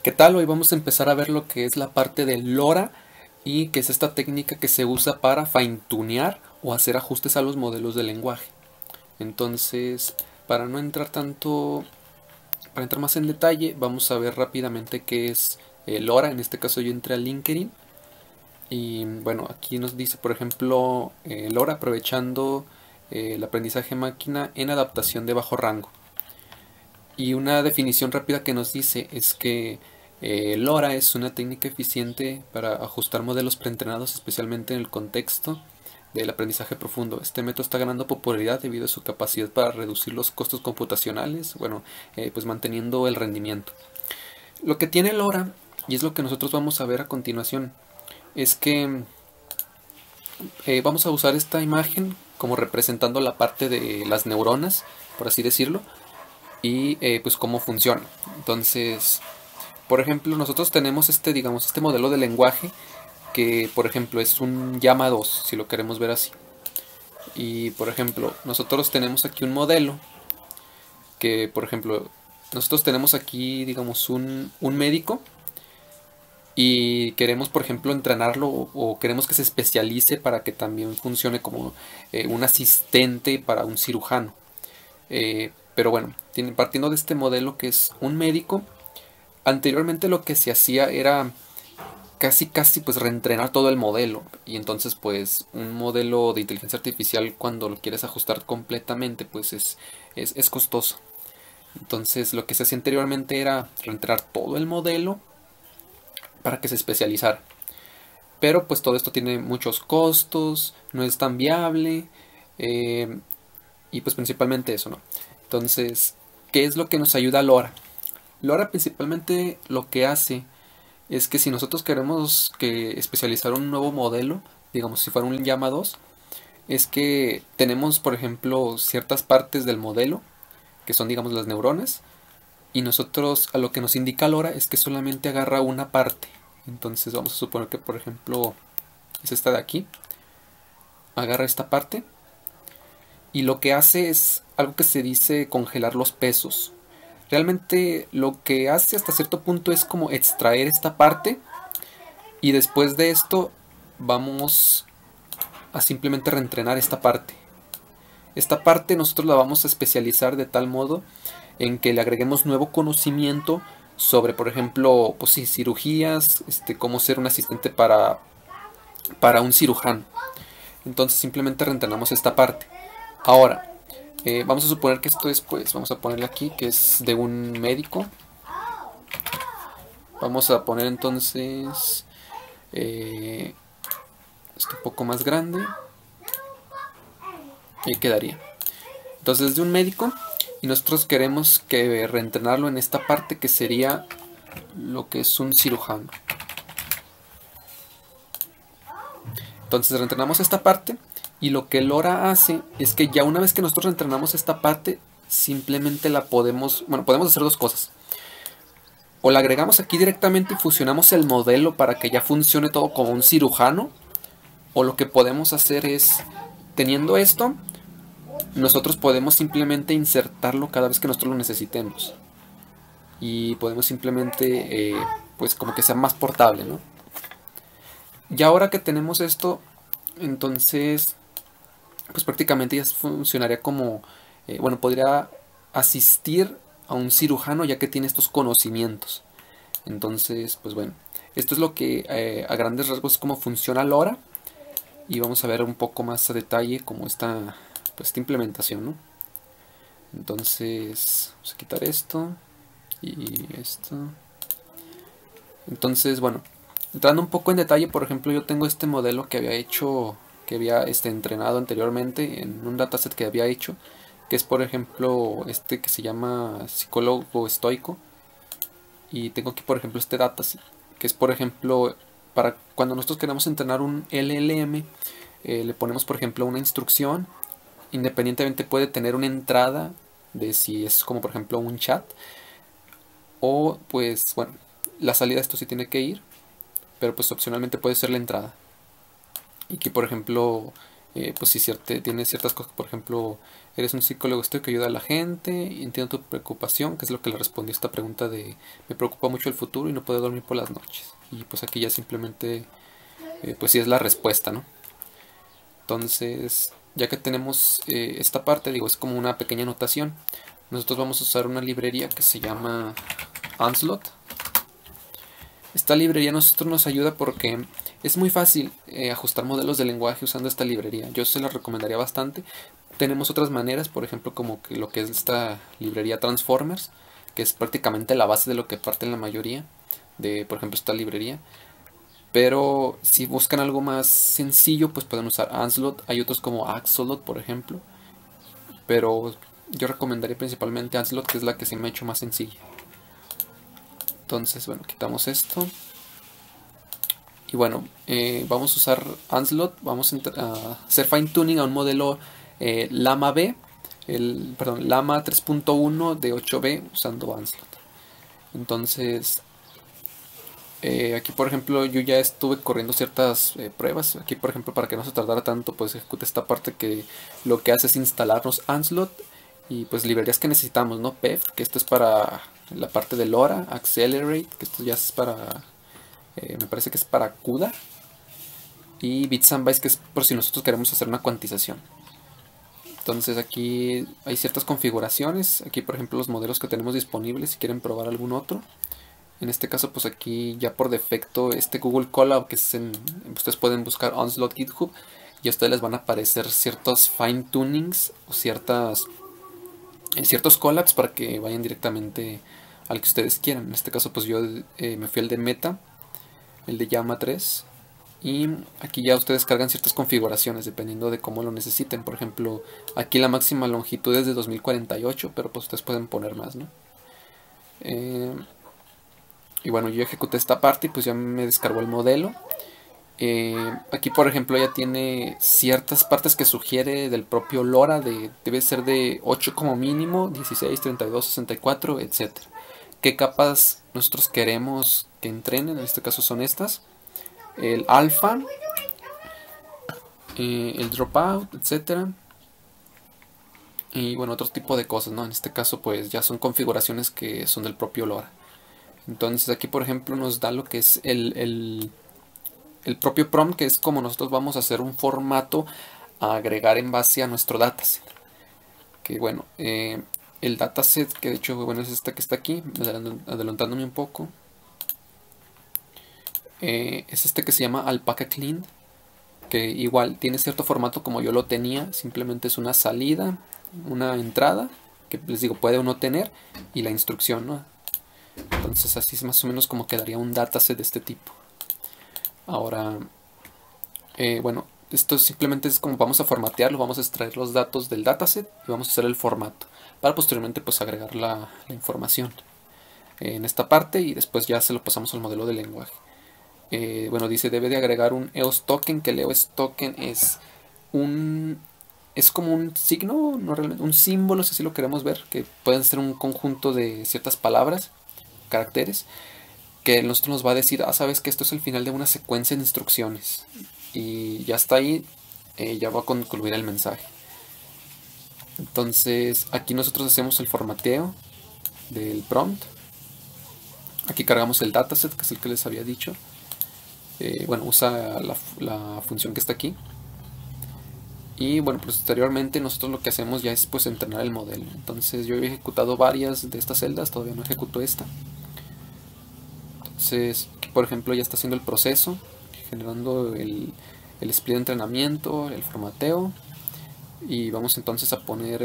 ¿Qué tal? Hoy vamos a empezar a ver lo que es la parte del LoRa y que es esta técnica que se usa para fine-tunear o hacer ajustes a los modelos de lenguaje. Entonces, para no entrar tanto, para entrar más en detalle, vamos a ver rápidamente qué es LoRa. En este caso yo entré a LinkedIn y bueno, aquí nos dice, por ejemplo, LoRa aprovechando el aprendizaje máquina en adaptación de bajo rango. Y una definición rápida que nos dice es que LoRa es una técnica eficiente para ajustar modelos preentrenados, especialmente en el contexto del aprendizaje profundo. Este método está ganando popularidad debido a su capacidad para reducir los costos computacionales, bueno, pues manteniendo el rendimiento. Lo que tiene LoRa, y es lo que nosotros vamos a ver a continuación, es que vamos a usar esta imagen como representando la parte de las neuronas, por así decirlo, y pues cómo funciona. Entonces, por ejemplo, nosotros tenemos digamos, este modelo de lenguaje que, por ejemplo, es un llama 2, si lo queremos ver así. Y, por ejemplo, nosotros tenemos aquí un modelo que, por ejemplo, nosotros tenemos aquí, digamos, un médico y queremos, por ejemplo, entrenarlo o queremos que se especialice para que también funcione como un asistente para un cirujano. Pero bueno, partiendo de este modelo que es un médico, anteriormente lo que se hacía era casi pues reentrenar todo el modelo. Y entonces pues un modelo de inteligencia artificial cuando lo quieres ajustar completamente pues es costoso. Entonces lo que se hacía anteriormente era reentrenar todo el modelo para que se especializara. Pero pues todo esto tiene muchos costos, no es tan viable y pues principalmente eso, ¿no? Entonces, ¿qué es lo que nos ayuda LoRa? LoRa principalmente lo que hace es que si nosotros queremos que especializar un nuevo modelo, digamos si fuera un llama 2, es que tenemos por ejemplo ciertas partes del modelo, que son digamos las neuronas, y nosotros a lo que nos indica LoRa es que solamente agarra una parte. Entonces vamos a suponer que por ejemplo es esta de aquí, agarra esta parte y lo que hace es algo que se dice congelar los pesos. Realmente lo que hace hasta cierto punto es como extraer esta parte y después de esto vamos a simplemente reentrenar esta parte. Esta parte nosotros la vamos a especializar de tal modo en que le agreguemos nuevo conocimiento sobre, por ejemplo, pues sí, cirugías, cómo ser un asistente para un cirujano. Entonces simplemente reentrenamos esta parte. Ahora, vamos a suponer que esto es, pues, vamos a ponerle aquí que es de un médico. Vamos a poner entonces esto un poco más grande. Y ahí quedaría. Entonces de un médico y nosotros queremos que reentrenarlo en esta parte que sería lo que es un cirujano. Entonces reentrenamos esta parte y lo que LoRa hace es que ya una vez que nosotros reentrenamos esta parte, simplemente la podemos, bueno, podemos hacer dos cosas. O la agregamos aquí directamente y fusionamos el modelo para que ya funcione todo como un cirujano. O lo que podemos hacer es, teniendo esto, nosotros podemos simplemente insertarlo cada vez que nosotros lo necesitemos. Y podemos simplemente, pues como que sea más portable, ¿no? Y ahora que tenemos esto, entonces, pues prácticamente ya funcionaría como, bueno, podría asistir a un cirujano ya que tiene estos conocimientos. Entonces, pues bueno, esto es lo que a grandes rasgos cómo funciona LoRa. Y vamos a ver un poco más a detalle cómo está pues, esta implementación, ¿no? Entonces, vamos a quitar esto y esto. Entonces, bueno, entrando un poco en detalle, por ejemplo, yo tengo este modelo que había hecho, que había entrenado anteriormente en un dataset que había hecho, que es por ejemplo este que se llama psicólogo estoico. Y tengo aquí por ejemplo este dataset, que es por ejemplo para cuando nosotros queremos entrenar un LLM, le ponemos por ejemplo una instrucción, independientemente puede tener una entrada de si es como por ejemplo un chat, o pues bueno, la salida de esto sí tiene que ir, pero pues opcionalmente puede ser la entrada. Y aquí por ejemplo pues si tiene ciertas cosas, por ejemplo, eres un psicólogo que ayuda a la gente, entiendo tu preocupación, que es lo que le respondí a esta pregunta de me preocupa mucho el futuro y no puedo dormir por las noches. Y pues aquí ya simplemente, pues sí es la respuesta, ¿no? Entonces, ya que tenemos esta parte, digo, es como una pequeña anotación. Nosotros vamos a usar una librería que se llama Onslaught. Esta librería a nosotros nos ayuda porque es muy fácil ajustar modelos de lenguaje usando esta librería. Yo se la recomendaría bastante. Tenemos otras maneras, por ejemplo, como que lo que es esta librería Transformers, que es prácticamente la base de lo que parte en la mayoría de, por ejemplo, esta librería. Pero si buscan algo más sencillo, pues pueden usar Onslaught. Hay otros como Axolot, por ejemplo. Pero yo recomendaría principalmente Onslaught, que es la que se me ha hecho más sencilla. Entonces, bueno, quitamos esto. Y bueno, vamos a usar Onslaught. Vamos a hacer fine tuning a un modelo Llama B. Llama 3.1 de 8B usando Onslaught. Entonces, aquí por ejemplo yo ya estuve corriendo ciertas pruebas. Aquí por ejemplo, para que no se tardara tanto, pues ejecute esta parte que lo que hace es instalarnos Onslaught y pues librerías que necesitamos, ¿no? PEF, que esto es para la parte de LoRa, Accelerate, que esto ya es para, me parece que es para CUDA, y Bits and Bytes, que es por si nosotros queremos hacer una cuantización. Entonces aquí hay ciertas configuraciones. Aquí por ejemplo los modelos que tenemos disponibles si quieren probar algún otro. En este caso pues aquí ya por defecto este Google Colab, que es ustedes pueden buscar Onslaught GitHub y a ustedes les van a aparecer ciertos fine tunings o ciertos collabs para que vayan directamente al que ustedes quieran. En este caso pues yo me fui al de Meta, el de Llama 3, y aquí ya ustedes cargan ciertas configuraciones dependiendo de cómo lo necesiten. Por ejemplo, aquí la máxima longitud es de 2048, pero pues ustedes pueden poner más, ¿no? Y bueno, yo ejecuté esta parte y pues ya me descargó el modelo. Aquí por ejemplo ya tiene ciertas partes que sugiere del propio LoRa, debe ser de 8 como mínimo, 16, 32, 64, etc. ¿Qué capas nosotros queremos que entrenen? En este caso son estas: el alfa, el dropout, etc. Y bueno, otro tipo de cosas, ¿no? En este caso pues ya son configuraciones que son del propio LoRa. Entonces aquí por ejemplo nos da lo que es el propio prompt, que es como nosotros vamos a hacer un formato a agregar en base a nuestro dataset. Que bueno, el dataset, que de hecho bueno es este que está aquí, adelantándome un poco, es este que se llama Alpaca Clean, que igual tiene cierto formato como yo lo tenía. Simplemente es una salida, una entrada, que les digo puede uno tener, y la instrucción, ¿no? Entonces así es más o menos como quedaría un dataset de este tipo. Ahora, bueno, esto simplemente es como vamos a formatearlo, vamos a extraer los datos del dataset y vamos a hacer el formato para posteriormente pues agregar la información en esta parte y después ya se lo pasamos al modelo de lenguaje. Bueno, dice debe de agregar un EOS token, que el EOS token es como un signo, no realmente, un símbolo, si así lo queremos ver, que pueden ser un conjunto de ciertas palabras, caracteres, que nosotros nos va a decir, sabes que esto es el final de una secuencia de instrucciones, y ya está ahí, ya va a concluir el mensaje. Entonces aquí nosotros hacemos el formateo del prompt. Aquí cargamos el dataset, que es el que les había dicho. Bueno, usa la función que está aquí. Y bueno, posteriormente nosotros lo que hacemos ya es pues entrenar el modelo. Entonces yo he ejecutado varias de estas celdas, todavía no ejecuto esta. Entonces aquí, por ejemplo, ya está haciendo el proceso, generando el split de entrenamiento, el formateo. Y vamos entonces a poner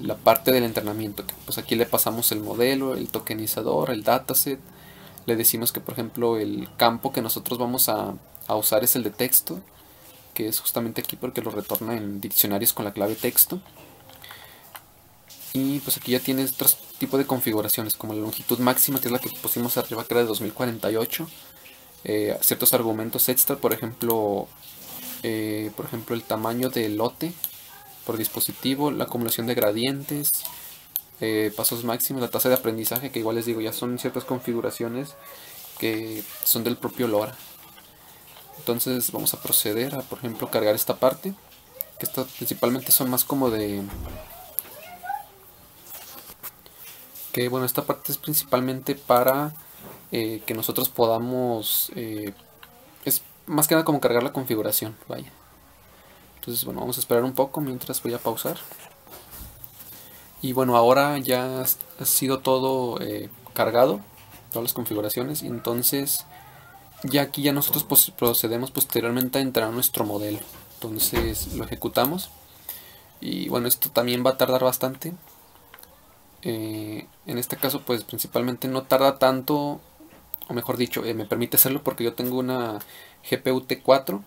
la parte del entrenamiento. Pues aquí le pasamos el modelo, el tokenizador, el dataset. Le decimos que por ejemplo el campo que nosotros vamos a usar es el de texto, que es justamente aquí porque lo retorna en diccionarios con la clave texto. Y pues aquí ya tiene otro tipo de configuraciones, como la longitud máxima, que es la que pusimos arriba, que era de 2048. Ciertos argumentos extra, por ejemplo el tamaño del lote por dispositivo, la acumulación de gradientes, pasos máximos, la tasa de aprendizaje, que igual les digo, ya son ciertas configuraciones que son del propio LoRa. Entonces vamos a proceder a, por ejemplo, cargar esta parte. que estas principalmente son más como de... Que bueno, esta parte es principalmente para que nosotros podamos... es más que nada como cargar la configuración, vaya. Entonces bueno, vamos a esperar un poco mientras voy a pausar. Y bueno, ahora ya ha sido todo cargado, todas las configuraciones, y entonces ya aquí ya nosotros procedemos posteriormente a entrar a nuestro modelo. Entonces lo ejecutamos y bueno, esto también va a tardar bastante. En este caso pues principalmente no tarda tanto, o mejor dicho, me permite hacerlo porque yo tengo una GPU T4,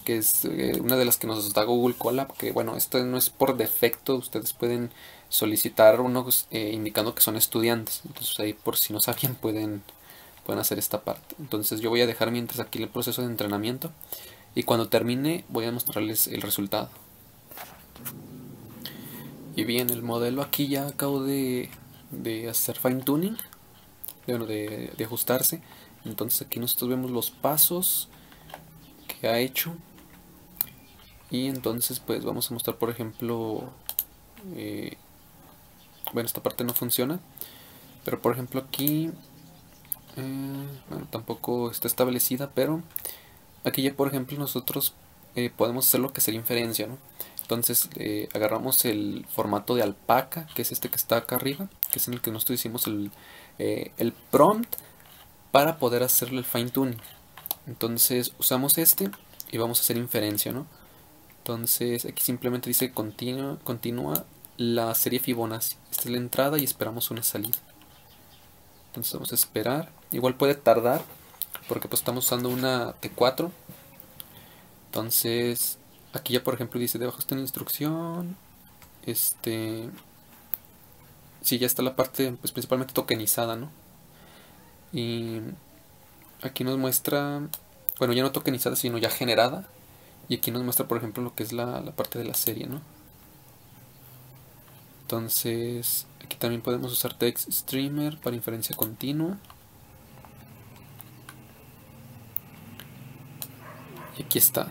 que es una de las que nos da Google Colab, que bueno, esto no es por defecto, ustedes pueden solicitar unos indicando que son estudiantes, entonces ahí por si no sabían pueden hacer esta parte. Entonces yo voy a dejar mientras aquí el proceso de entrenamiento y cuando termine voy a mostrarles el resultado. Y bien, el modelo aquí ya acabo de hacer fine tuning, de ajustarse. Entonces aquí nosotros vemos los pasos que ha hecho. Y entonces pues vamos a mostrar, por ejemplo, bueno, esta parte no funciona, pero por ejemplo aquí bueno, tampoco está establecida, pero aquí ya por ejemplo nosotros podemos hacer lo que sería inferencia, ¿no? Entonces agarramos el formato de alpaca, que es este que está acá arriba, que es en el que nosotros hicimos el prompt para poder hacerle el fine tuning. Entonces usamos este y vamos a hacer inferencia, ¿no? Entonces aquí simplemente dice continúa la serie Fibonacci. Esta es la entrada y esperamos una salida. Entonces vamos a esperar. Igual puede tardar porque pues estamos usando una T4. Entonces aquí ya por ejemplo dice debajo está la instrucción. Sí, ya está la parte pues principalmente tokenizada, ¿no? Y aquí nos muestra, bueno, ya no tokenizada sino ya generada. Y aquí nos muestra por ejemplo lo que es la parte de la serie, ¿no? Entonces aquí también podemos usar Text Streamer para inferencia continua. Y aquí está,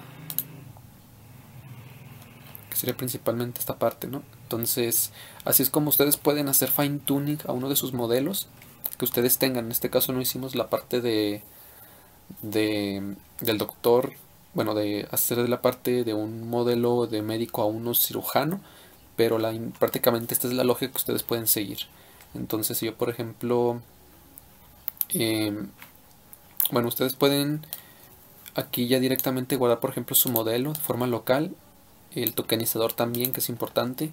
que sería principalmente esta parte, ¿no? Entonces así es como ustedes pueden hacer fine tuning a uno de sus modelos que ustedes tengan. En este caso no hicimos la parte del doctor, bueno, de hacer de la parte de un modelo de médico a uno cirujano, pero prácticamente esta es la lógica que ustedes pueden seguir. Entonces si yo por ejemplo bueno, ustedes pueden aquí ya directamente guardar por ejemplo su modelo de forma local, el tokenizador también, que es importante,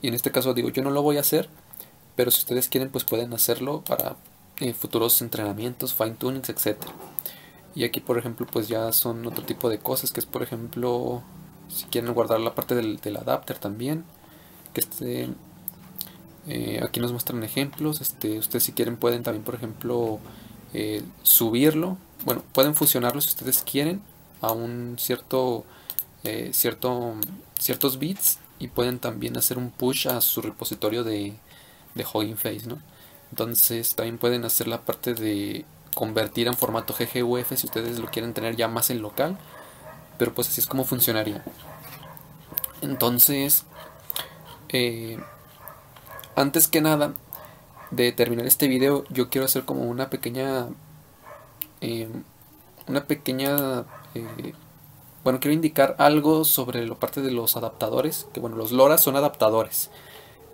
y en este caso digo yo no lo voy a hacer, pero si ustedes quieren pues pueden hacerlo para futuros entrenamientos, fine tunings, etcétera. Y aquí por ejemplo pues ya son otro tipo de cosas, que es por ejemplo si quieren guardar la parte del adapter también, que aquí nos muestran ejemplos. Ustedes si quieren pueden también por ejemplo subirlo, bueno, pueden fusionarlo si ustedes quieren a un ciertos bits, y pueden también hacer un push a su repositorio de Hugging Face, ¿no? Entonces también pueden hacer la parte de convertir en formato GGUF si ustedes lo quieren tener ya más en local, pero pues así es como funcionaría. Entonces antes que nada de terminar este video yo quiero hacer como una pequeña eh, bueno, quiero indicar algo sobre la parte de los adaptadores, que bueno, los LoRa son adaptadores.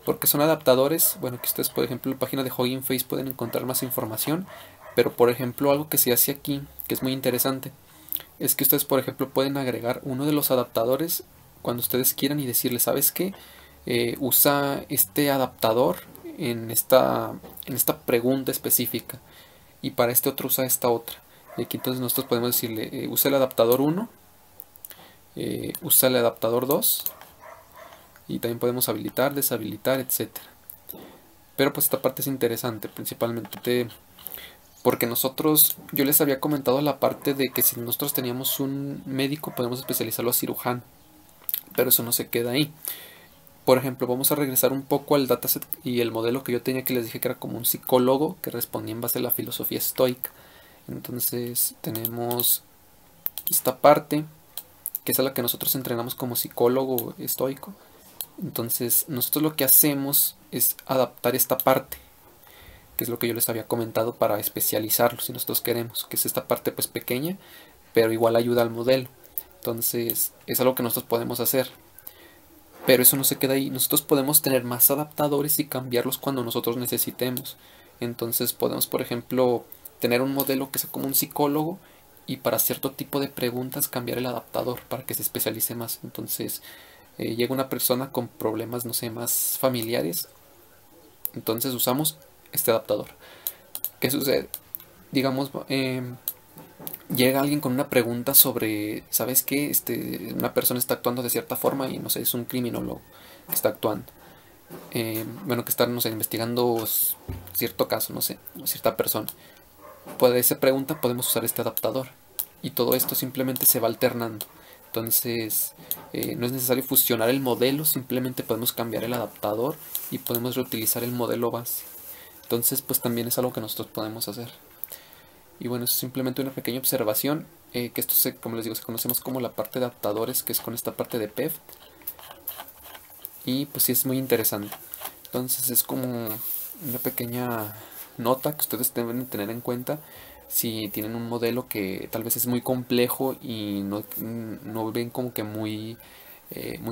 Porque son adaptadores, bueno, que ustedes por ejemplo en la página de Hugging Face pueden encontrar más información, pero por ejemplo algo que se hace aquí, que es muy interesante, es que ustedes por ejemplo pueden agregar uno de los adaptadores cuando ustedes quieran y decirle, ¿sabes qué? Usa este adaptador en esta pregunta específica, y para este otro usa esta otra. Y aquí entonces nosotros podemos decirle, usa el adaptador 1, usa el adaptador 2, y también podemos habilitar, deshabilitar, etcétera. Pero pues esta parte es interesante, principalmente porque yo les había comentado la parte de que si nosotros teníamos un médico podemos especializarlo a cirujano, pero eso no se queda ahí. Por ejemplo, vamos a regresar un poco al dataset y el modelo que yo tenía, que les dije que era como un psicólogo que respondía en base a la filosofía estoica. Entonces tenemos esta parte que es a la que nosotros entrenamos como psicólogo estoico. Entonces nosotros lo que hacemos es adaptar esta parte, que es lo que yo les había comentado, para especializarlo si nosotros queremos, que es esta parte pues pequeña, pero igual ayuda al modelo. Entonces es algo que nosotros podemos hacer. Pero eso no se queda ahí. Nosotros podemos tener más adaptadores y cambiarlos cuando nosotros necesitemos. Entonces podemos, por ejemplo, tener un modelo que sea como un psicólogo y para cierto tipo de preguntas cambiar el adaptador para que se especialice más. Entonces llega una persona con problemas, no sé, más familiares. Entonces usamos este adaptador. ¿Qué sucede? Digamos, llega alguien con una pregunta sobre, ¿sabes qué? Una persona está actuando de cierta forma y no sé, es un criminólogo que está actuando. Bueno, que está, no sé, investigando cierto caso, no sé, cierta persona. Puede esa pregunta podemos usar este adaptador. Y todo esto simplemente se va alternando. Entonces, no es necesario fusionar el modelo, simplemente podemos cambiar el adaptador y podemos reutilizar el modelo base. Entonces, pues también es algo que nosotros podemos hacer. Y bueno, es simplemente una pequeña observación, que esto como les digo, se conocemos como la parte de adaptadores, que es con esta parte de PEV. Y pues sí es muy interesante. Entonces es como una pequeña nota que ustedes deben tener en cuenta si tienen un modelo que tal vez es muy complejo y no ven como que muy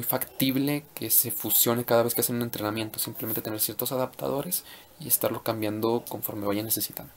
factible que se fusione cada vez que hacen un entrenamiento. Simplemente tener ciertos adaptadores y estarlo cambiando conforme vayan necesitando.